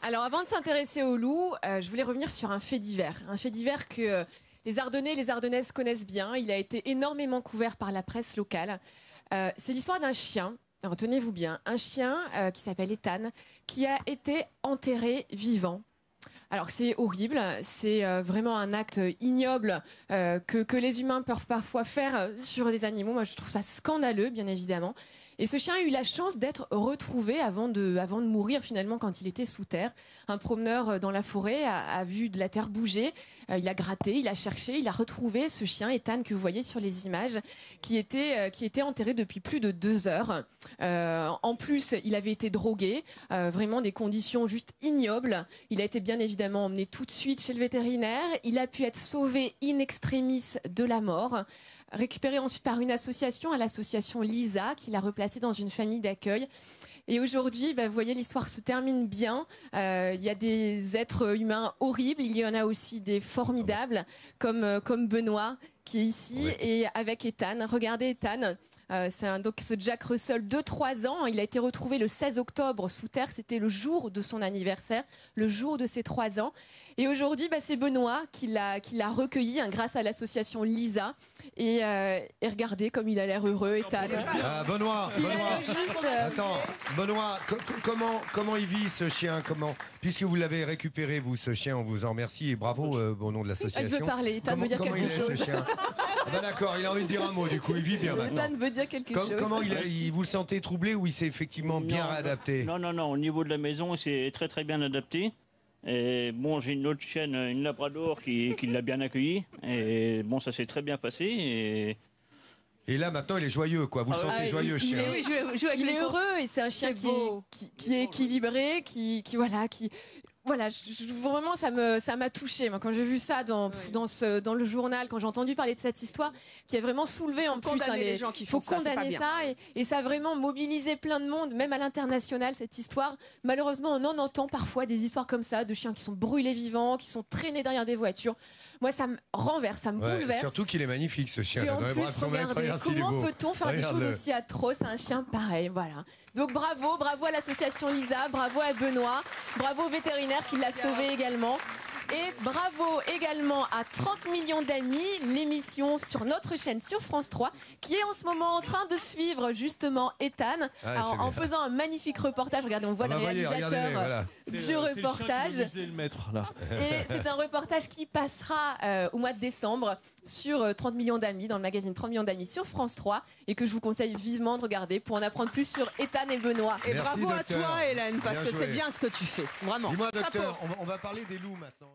Alors, avant de s'intéresser aux loups, je voulais revenir sur un fait divers. Un fait divers que les Ardennais et les Ardennaises connaissent bien. Il a été énormément couvert par la presse locale. C'est l'histoire d'un chien. Alors, tenez-vous bien, un chien qui s'appelle Ethan, qui a été enterré vivant. Alors c'est horrible, c'est vraiment un acte ignoble que les humains peuvent parfois faire sur des animaux. Moi je trouve ça scandaleux, bien évidemment. Et ce chien a eu la chance d'être retrouvé avant de mourir finalement quand il était sous terre. Un promeneur dans la forêt a vu de la terre bouger, il a gratté, il a cherché, il a retrouvé ce chien Ethan que vous voyez sur les images qui était enterré depuis plus de 2 heures. En plus, il avait été drogué, vraiment des conditions juste ignobles. Il a été bien évidemment emmené tout de suite chez le vétérinaire. Il a pu être sauvé in extremis de la mort, récupéré ensuite par une association, l'association Lisa, qui l'a replacé dans une famille d'accueil. Et aujourd'hui, vous voyez, l'histoire se termine bien. Il y a des êtres humains horribles, il y en a aussi des formidables, comme Benoît, qui est ici, ouais. Et avec Ethan. Regardez Ethan. Donc ce Jack Russell de 3 ans, il a été retrouvé le 16 octobre sous terre, c'était le jour de son anniversaire, le jour de ses 3 ans. Et aujourd'hui, c'est Benoît qui l'a recueilli grâce à l'association Lisa. Et regardez comme il a l'air heureux, Ethan. Ah, Benoît. Attends, Benoît, comment il vit ce chien? Puisque vous l'avez récupéré, vous, ce chien, on vous en remercie et bravo au nom de l'association. Elle veut parler, Ethan veut dire quelque chose. Comment il est ce chien? D'accord, il a envie de dire un mot, du coup, il vit bien maintenant. Ethan veut dire quelque chose. Comment vous le sentez troublé ou il s'est effectivement bien réadapté? Non, au niveau de la maison, c'est très très bien adapté. Et bon, j'ai une autre chienne, une Labrador, qui l'a bien accueilli. Et bon, ça s'est très bien passé. Et là, maintenant, il est joyeux, quoi. Vous le sentez joyeux, chien. Il est heureux et c'est un chien qui est équilibré, voilà, vraiment, ça m'a touchée. Moi, quand j'ai vu ça dans le journal, quand j'ai entendu parler de cette histoire, qui a vraiment soulevé en plus les gens qui font ça. Faut condamner ça, et ça a vraiment mobilisé plein de monde, même à l'international, cette histoire. Malheureusement, on en entend parfois des histoires comme ça, de chiens qui sont brûlés vivants, qui sont traînés derrière des voitures. Moi, ça me renverse, ça me bouleverse. Surtout qu'il est magnifique, ce chien. Et en plus, regardez, comment peut-on faire des choses aussi atroces à un chien pareil? Voilà. Donc bravo à l'association Lisa, bravo à Benoît, bravo au vétérinaire qui l'a sauvé également. Et bravo également à 30 millions d'amis, l'émission sur notre chaîne sur France 3, qui est en ce moment en train de suivre justement Ethan, en faisant un magnifique reportage. Regardez, on voit le réalisateur du reportage. Et c'est un reportage qui passera au mois de décembre sur 30 millions d'amis, dans le magazine 30 millions d'amis sur France 3, et que je vous conseille vivement de regarder pour en apprendre plus sur Ethan et Benoît. Et bravo à toi, Hélène, parce que c'est bien ce que tu fais. Vraiment. Dis-moi, docteur, on va parler des loups maintenant.